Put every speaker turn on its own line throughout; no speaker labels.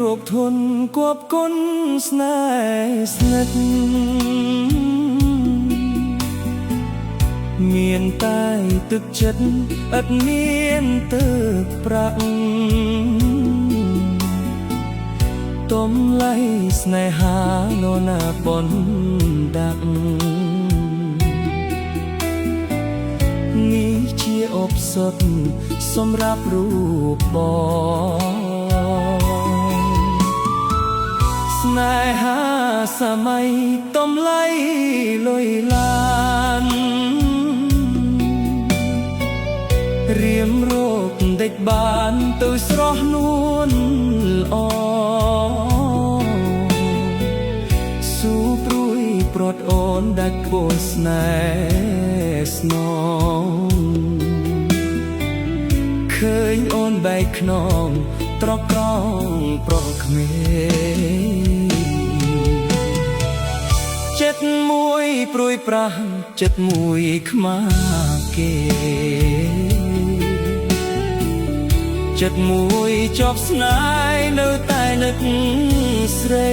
ទ្រពធនគប់គុណស្នេហ៍ស្និទ្ធមានតែទឹកចិត្តឥតមានទៅប្រាក់ទំលៃស្នេហានរណាបនដាក់នេះជាអបសត់សម្រាប់រូបបងស្នេហាសម័យទំលៃលុយឡានរៀមរកដេចបានទៅស្រស់នួនល្អស៊ូព្រួយប្រត់អូនដាច់ក្បួនស្នេហ៍ស្នងឃើញអូនបែកខ្នងត្រកក្រងប្រុសក្មេងចិត្តមួយព្រួយប្រាស់ចិត្តមួយខ្មាស់គេចិត្តមួយជាប់ស្នេហ៍នៅតែនឹកស្រី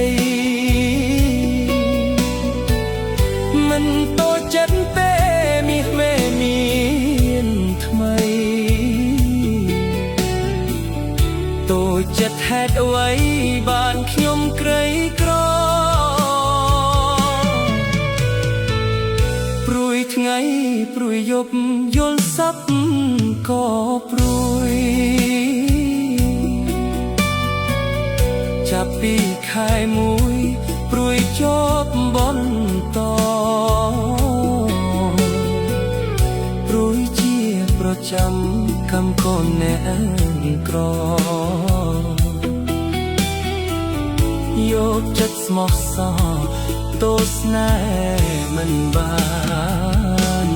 មិនតូចចិត្តទេមាសមេមានថ្មីតូចចិត្តហេតុអ្វីបានខ្ញុំក្រីក្រព្រួយថ្ងៃព្រួយយប់យល់សັບក៏ព្រួយចាប់ពីខែមួយព្រួយជាប់បន្តព្រួយជាប្រចាំកម្មកូនអ្នកក្រយកចិត្តស្មោះសរទោស្នេហ៍មិនបាន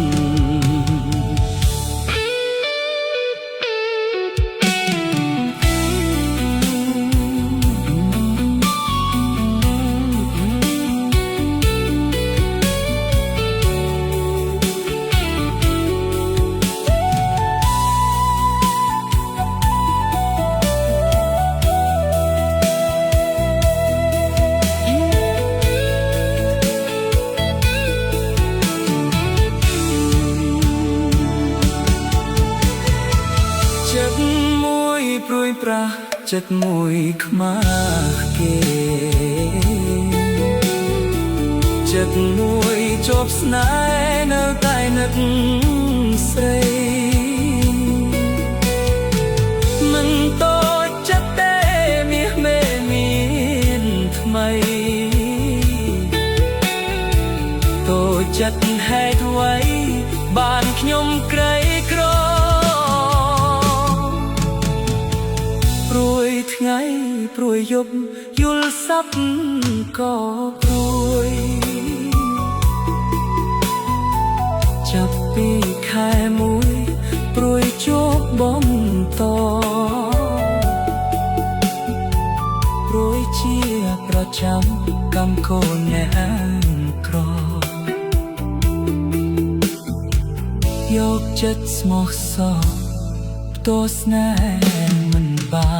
ចិត្តមួយព្រួយប្រាស់ចិត្តមួយខ្មាស់គេចិត្តមួយជាប់ស្នេហ៍នៅតែនឹកស្រីមិនតូចចិត្តទេមាសមេមានថ្មីតូចចិត្តហេតុអ្វីបានខ្ញុំក្រីក្រព្រួយថ្ងៃព្រួយយប់យល់សັບក៏ព្រួយចាប់ពីខែមួយព្រួយជាប់បន្តព្រួយជាប្រចាំកម្មកូនអ្នកក្រយកចិត្តស្មោះសរទោស្នេហ៍មិនបាន